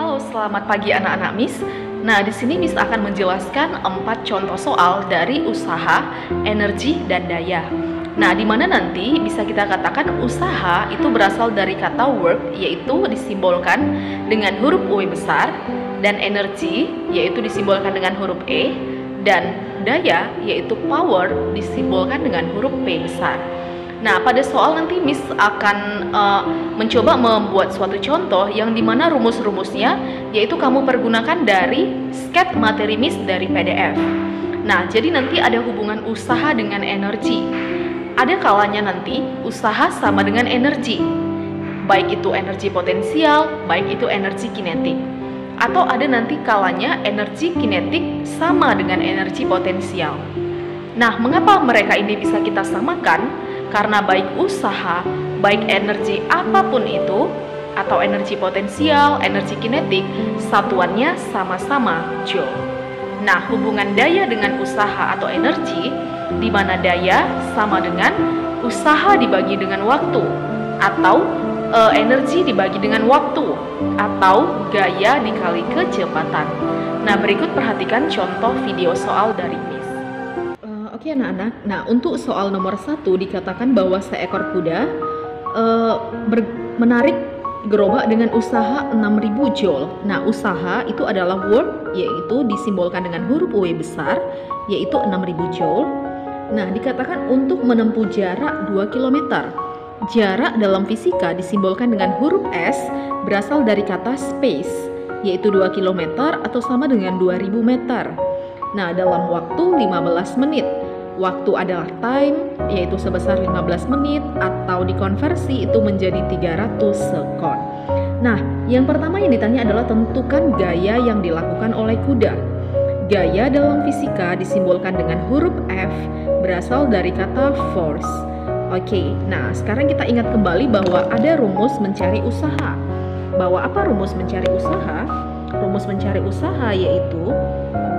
Halo, selamat pagi anak-anak Miss. Nah, di sini Miss akan menjelaskan 4 contoh soal dari usaha, energi, dan daya. Nah, di mana nanti bisa kita katakan usaha itu berasal dari kata work, yaitu disimbolkan dengan huruf W besar, dan energi, yaitu disimbolkan dengan huruf E, dan daya, yaitu power, disimbolkan dengan huruf P besar. Nah, pada soal nanti Miss akan mencoba membuat suatu contoh yang dimana rumus-rumusnya yaitu kamu pergunakan dari sket materi Miss dari PDF. Nah, jadi nanti ada hubungan usaha dengan energi. Ada kalanya nanti usaha sama dengan energi, baik itu energi potensial, baik itu energi kinetik. Atau ada nanti kalanya energi kinetik sama dengan energi potensial. Nah, mengapa mereka ini bisa kita samakan? Karena baik usaha, baik energi apapun itu, atau energi potensial, energi kinetik, satuannya sama-sama Joule. Nah, hubungan daya dengan usaha atau energi, di mana daya sama dengan usaha dibagi dengan waktu, atau energi dibagi dengan waktu, atau gaya dikali kecepatan. Nah, berikut perhatikan contoh video soal dari Miss. Oke anak-anak, nah untuk soal nomor 1 dikatakan bahwa seekor kuda menarik gerobak dengan usaha 6000 Joule. Nah, usaha itu adalah work, yaitu disimbolkan dengan huruf W besar, yaitu 6000 Joule. Nah, dikatakan untuk menempuh jarak 2 km. Jarak dalam fisika disimbolkan dengan huruf S, berasal dari kata space, yaitu 2 km atau sama dengan 2000 meter. Nah, dalam waktu 15 menit. Waktu adalah time, yaitu sebesar 15 menit, atau dikonversi itu menjadi 300 sekon. Nah, yang pertama yang ditanya adalah tentukan gaya yang dilakukan oleh kuda. Gaya dalam fisika disimbolkan dengan huruf F, berasal dari kata force. Oke, nah sekarang kita ingat kembali bahwa ada rumus mencari usaha. Bahwa apa rumus mencari usaha? Rumus mencari usaha yaitu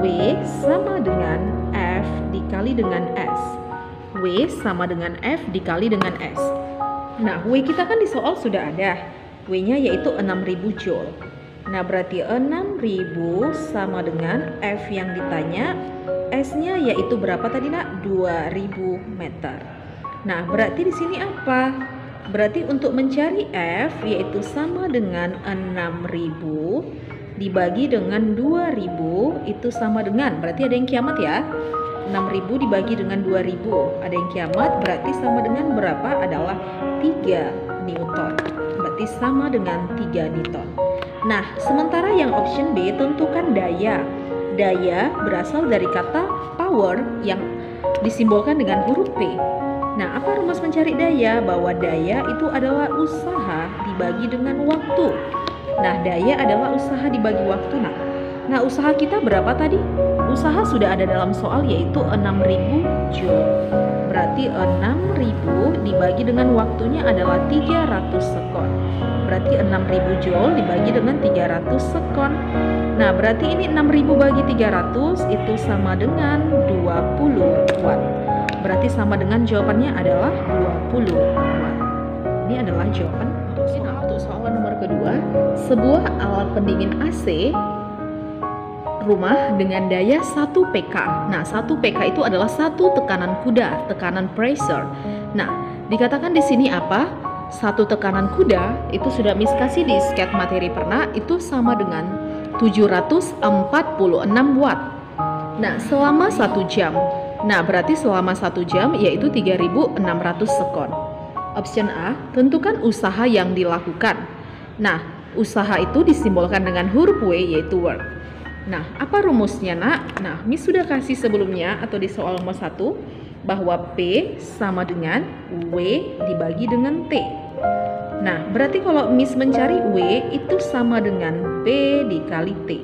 W sama dengan F dikali dengan S. W sama dengan F dikali dengan S. Nah, W kita kan di soal sudah ada. W-nya yaitu 6000 Joule. Nah, berarti 6000 sama dengan F yang ditanya. S-nya yaitu berapa tadi nak? 2000 meter. Nah, berarti di sini apa? Berarti untuk mencari F yaitu sama dengan 6000 dibagi dengan 2000 itu sama dengan, berarti ada yang kiamat ya. 6000 dibagi dengan 2000 ada yang kiamat, berarti sama dengan berapa? Adalah 3 Newton. Berarti sama dengan 3 Newton. Nah, sementara yang option B, tentukan daya. Daya berasal dari kata power yang disimbolkan dengan huruf P. Nah, apa rumus mencari daya? Bahwa daya itu adalah usaha dibagi dengan waktu. Nah, daya adalah usaha dibagi waktu. Nah, usaha kita berapa tadi? Usaha sudah ada dalam soal yaitu 6000 Joule. Berarti 6000 dibagi dengan waktunya adalah 300 sekon. Berarti 6000 Joule dibagi dengan 300 sekon. Nah, berarti ini 6000 bagi 300 itu sama dengan 20 watt. Berarti sama dengan jawabannya adalah 20 watt. Ini adalah jawaban untuk soal nomor kedua. Sebuah alat pendingin AC rumah dengan daya 1 PK. Nah, 1 PK itu adalah 1 tekanan kuda, tekanan pressure. Nah, dikatakan di sini apa? 1 tekanan kuda itu sudah Miss kasih di sket materi pernah, itu sama dengan 746 watt. Nah, selama 1 jam. Nah, berarti selama 1 jam yaitu 3600 sekon. Option A, tentukan usaha yang dilakukan. Nah, usaha itu disimbolkan dengan huruf W yaitu work. Nah, apa rumusnya nak? Nah, Miss sudah kasih sebelumnya atau di soal nomor 1 bahwa P sama dengan W dibagi dengan T. Nah, berarti kalau Miss mencari W itu sama dengan P dikali T.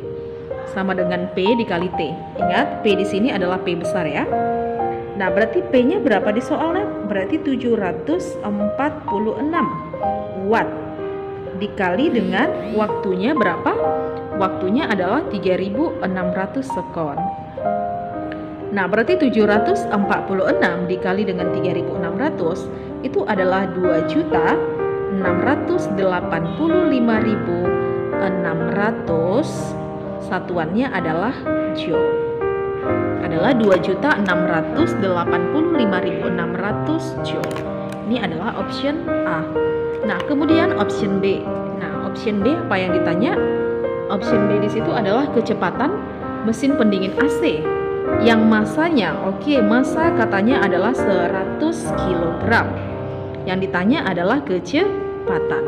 Sama dengan P dikali T. Ingat, P di sini adalah P besar ya. Nah, berarti P-nya berapa di soalnya? Berarti 746 watt dikali dengan waktunya berapa? Waktunya adalah 3600 sekon. Nah, berarti 746 dikali dengan 3600 itu adalah 2.685.600 600, satuannya adalah joule. Adalah 2.685.600 joule. Ini adalah option A. Nah, kemudian option B. Nah, option B apa yang ditanya? Option B di situ adalah kecepatan mesin pendingin AC yang masanya, masa katanya adalah 100 kg. Yang ditanya adalah kecepatan.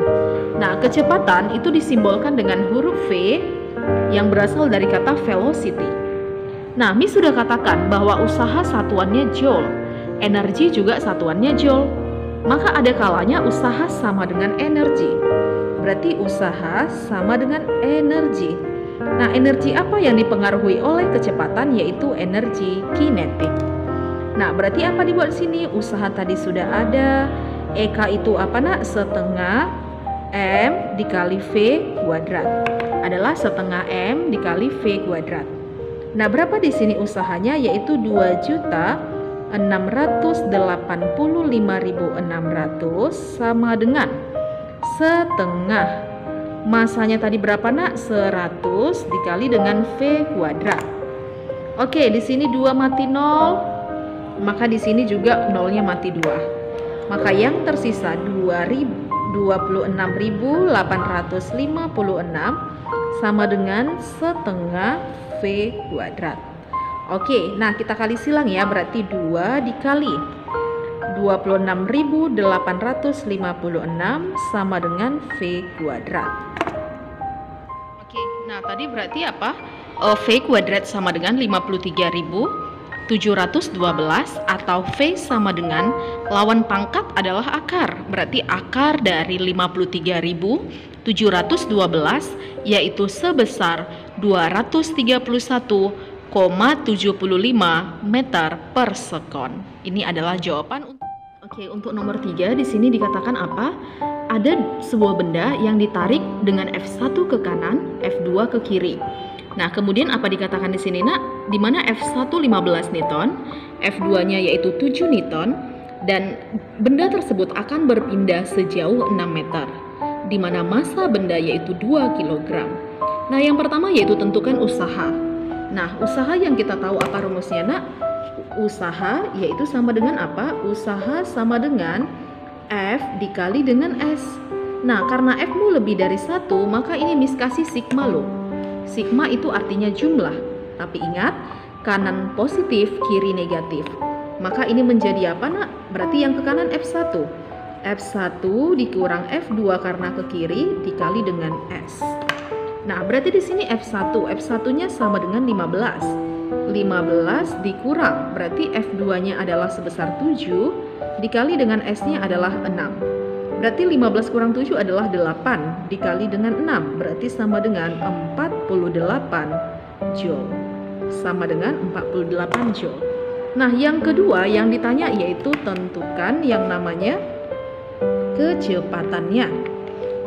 Nah, kecepatan itu disimbolkan dengan huruf V yang berasal dari kata velocity. Nah, Miss sudah katakan bahwa usaha satuannya joule, energi juga satuannya joule. Maka ada kalanya usaha sama dengan energi. Berarti usaha sama dengan energi. Nah, energi apa yang dipengaruhi oleh kecepatan? Yaitu energi kinetik. Nah, berarti apa dibuat sini? Usaha tadi sudah ada. EK itu apa nak? Setengah M dikali V kuadrat. Adalah setengah M dikali V kuadrat. Nah, berapa di sini usahanya? Yaitu 2.685.600 sama dengan setengah. Masanya tadi berapa nak? 100 dikali dengan V kuadrat. Oke, di sini 2 mati 0. Maka di sini juga nolnya mati 2. Maka yang tersisa 26.856 sama dengan setengah V kuadrat. Oke, nah kita kali silang ya, berarti 2 dikali 26.856 sama dengan V kuadrat. Oke, nah tadi berarti apa? V kuadrat sama dengan 53.712 atau V sama dengan lawan pangkat adalah akar. Berarti akar dari 53.712 yaitu sebesar 231,75 meter per sekon. Ini adalah jawaban. Oke, untuk nomor 3 di sini dikatakan apa? Ada sebuah benda yang ditarik dengan F1 ke kanan, F2 ke kiri. Nah, kemudian apa dikatakan di sini nak? Di mana F1 15 Newton, F2-nya yaitu 7 Newton, dan benda tersebut akan berpindah sejauh 6 meter, di mana massa benda yaitu 2 kg. Nah, yang pertama yaitu tentukan usaha. Nah, usaha yang kita tahu apa rumusnya nak? Usaha yaitu sama dengan apa? Usaha sama dengan F dikali dengan S. Nah, karena F-mu lebih dari 1, maka ini Miss kasih sigma loh. Sigma itu artinya jumlah. Tapi ingat, kanan positif, kiri negatif. Maka ini menjadi apa nak? Berarti yang ke kanan F1. F1 dikurang F2 karena ke kiri dikali dengan S. Nah, berarti di sini F1. F1-nya sama dengan 15. 15 dikurang, berarti F2-nya adalah sebesar 7 dikali dengan S-nya adalah 6. Berarti 15 kurang 7 adalah 8 dikali dengan 6, berarti sama dengan 48 joule. Sama dengan 48 joule. Nah, yang kedua yang ditanya yaitu tentukan yang namanya kecepatannya.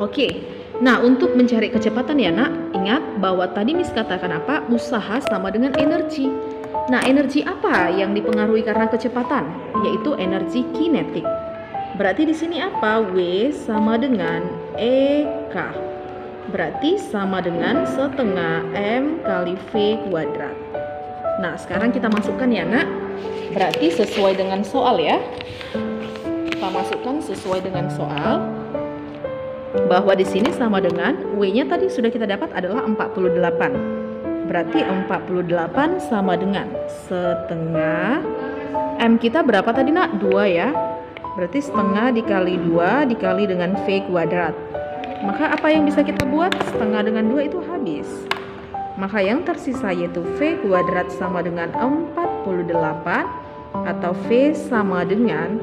Oke. Nah, untuk mencari kecepatan ya nak, ingat bahwa tadi Miss katakan apa? Usaha sama dengan energi. Nah, energi apa yang dipengaruhi karena kecepatan? Yaitu energi kinetik. Berarti di sini apa? W sama dengan EK. Berarti sama dengan setengah M kali V kuadrat. Nah, sekarang kita masukkan ya nak. Berarti sesuai dengan soal ya. Kita masukkan sesuai dengan soal. Bahwa di sini sama dengan W-nya tadi sudah kita dapat adalah 48. Berarti 48 sama dengan setengah M kita berapa tadi nak? 2 ya. Berarti setengah dikali 2 dikali dengan V kuadrat. Maka apa yang bisa kita buat? Setengah dengan 2 itu habis. Maka yang tersisa yaitu V kuadrat sama dengan 48 atau V sama dengan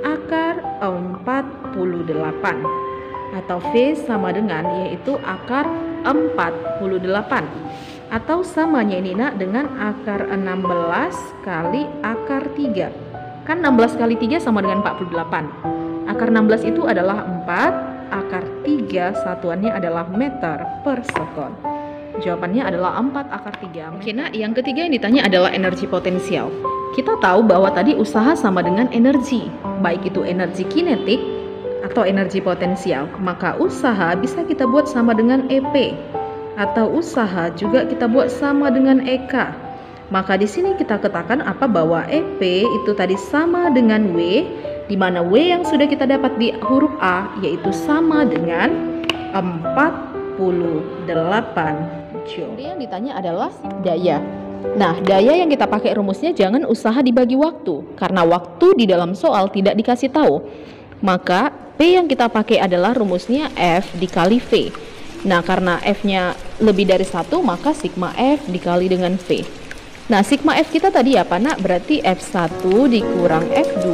akar 48. Atau V sama dengan yaitu akar 48 atau samanya ini nak dengan akar 16 kali akar 3. Kan 16 kali 3 sama dengan 48. Akar 16 itu adalah 4, akar 3 satuannya adalah meter per sekon. Jawabannya adalah 4 akar 3. Oke nak, yang ketiga yang ditanya adalah energi potensial. Kita tahu bahwa tadi usaha sama dengan energi, baik itu energi kinetik atau energi potensial, maka usaha bisa kita buat sama dengan EP. atau usaha juga kita buat sama dengan EK. Maka di sini kita katakan apa, bahwa EP itu tadi sama dengan W, di mana W yang sudah kita dapat di huruf A yaitu sama dengan 48 joule. Yang ditanya adalah daya. Nah, daya yang kita pakai rumusnya jangan usaha dibagi waktu, karena waktu di dalam soal tidak dikasih tahu. Maka P yang kita pakai adalah rumusnya F dikali V. Nah, karena F-nya lebih dari 1, maka sigma F dikali dengan V. Nah, sigma F kita tadi apa, nak? Berarti F1 dikurang F2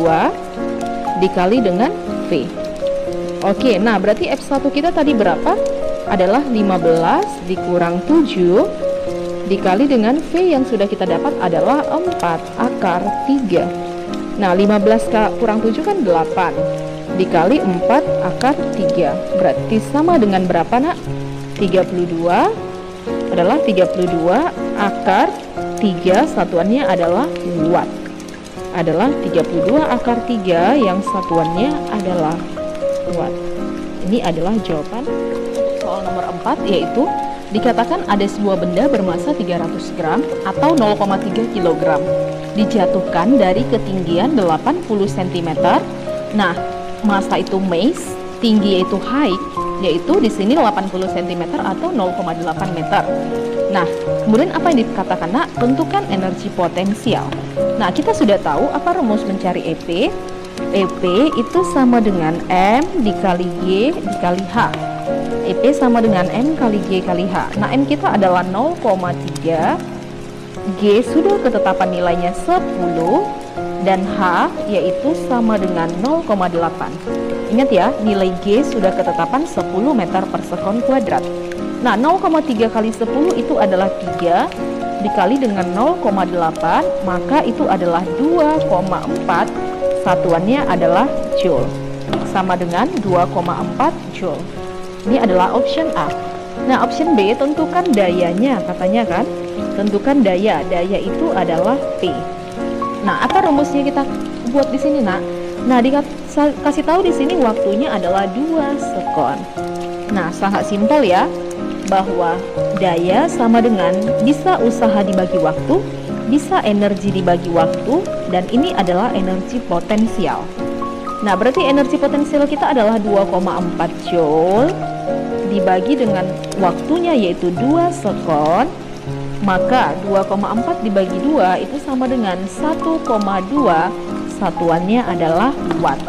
dikali dengan V. Oke, nah berarti F1 kita tadi berapa? Adalah 15 dikurang 7 dikali dengan V yang sudah kita dapat adalah 4 akar 3. Nah, 15 kurang 7 kan 8 dikali 4 akar 3. Berarti sama dengan berapa, nak? 32 adalah 32 akar 3, satuannya adalah watt. Adalah 32 akar 3 yang satuannya adalah watt. Ini adalah jawaban soal nomor 4, yaitu dikatakan ada sebuah benda bermassa 300 gram atau 0,3 kg dijatuhkan dari ketinggian 80 cm. Nah, massa itu mass, tinggi yaitu height, yaitu di sini 80 cm atau 0,8 meter. Nah, kemudian apa yang dikatakan, nak? Tentukan energi potensial. Nah, kita sudah tahu apa rumus mencari EP. EP itu sama dengan M dikali Y dikali H. EP sama dengan M kali G kali H. Nah, M kita adalah 0,3, G sudah ketetapan nilainya 10, dan H yaitu sama dengan 0,8. Ingat ya, nilai G sudah ketetapan 10 meter per sekon kuadrat. Nah, 0,3 kali 10 itu adalah 3, dikali dengan 0,8, maka itu adalah 2,4, satuannya adalah joule. Sama dengan 2,4 joule. Ini adalah option A. Nah, option B, tentukan dayanya, katanya kan? Tentukan daya. Daya itu adalah P. Nah, apa rumusnya kita buat di sini, nak? Nah, dikasih tahu di sini waktunya adalah 2 sekon. Nah, sangat simpel ya, bahwa daya sama dengan bisa usaha dibagi waktu, bisa energi dibagi waktu, dan ini adalah energi potensial. Nah, berarti energi potensial kita adalah 2,4 joule dibagi dengan waktunya yaitu 2 sekon. Maka 2,4 dibagi 2 itu sama dengan 1,2, satuannya adalah watt.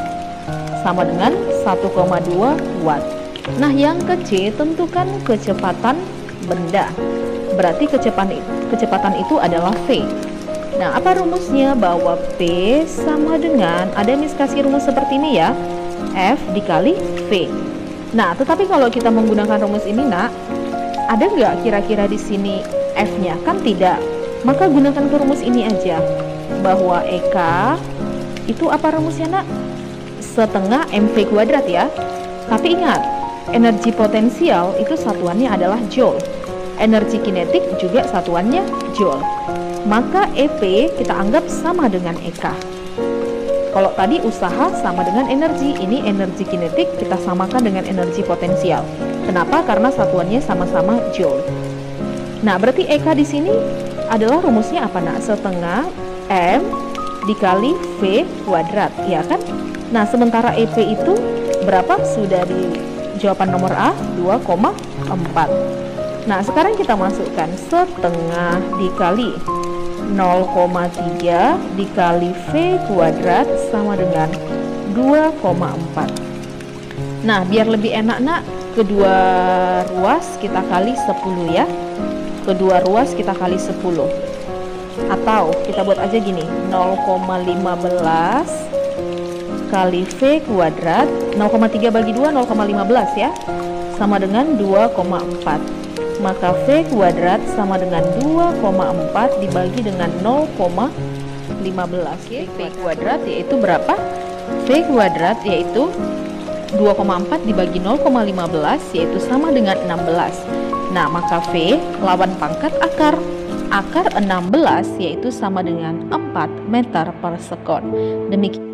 Sama dengan 1,2 watt. Nah, yang ke C, tentukan kecepatan benda. Berarti kecepatan itu adalah V. Nah, apa rumusnya? Bahwa P sama dengan, ada yang kasih rumus seperti ini ya, F dikali V. Nah, tetapi kalau kita menggunakan rumus ini, nak, ada nggak kira-kira di sini F-nya? Kan tidak. Maka gunakan ke rumus ini aja, bahwa EK itu apa rumusnya, nak? Setengah MV kuadrat ya. Tapi ingat, energi potensial itu satuannya adalah joule. Energi kinetik juga satuannya joule. Maka EP kita anggap sama dengan EK. Kalau tadi usaha sama dengan energi, ini energi kinetik kita samakan dengan energi potensial. Kenapa? Karena satuannya sama-sama joule. Nah, berarti EK di sini adalah rumusnya apa, nak? Setengah M dikali V kuadrat, ya kan? Nah, sementara EP itu berapa? Sudah di jawaban nomor A, 2,4. Nah, sekarang kita masukkan setengah dikali 0,3 dikali V kuadrat sama dengan 2,4. Nah, biar lebih enak, nak, kedua ruas kita kali 10 ya. Kedua ruas kita kali 10. Atau kita buat aja gini, 0,15 kali V kuadrat, 0,3 bagi 2, 0,15 ya, sama dengan 2,4. Maka V kuadrat sama dengan 2,4 dibagi dengan 0,15 ya. V kuadrat yaitu berapa? V kuadrat yaitu 2,4 dibagi 0,15 yaitu sama dengan 16. Nah, maka V lawan pangkat akar. Akar 16 yaitu sama dengan 4 meter per sekon. Demikian.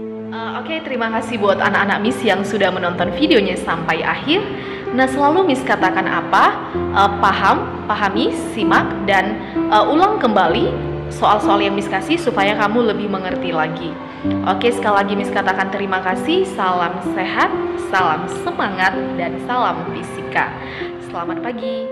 Oke, terima kasih buat anak-anak Miss yang sudah menonton videonya sampai akhir. Nah, selalu Miss katakan apa? Pahami, simak, dan ulang kembali soal-soal yang Miss kasih supaya kamu lebih mengerti lagi. Oke, sekali lagi Miss katakan terima kasih. Salam sehat, salam semangat, dan salam fisika. Selamat pagi.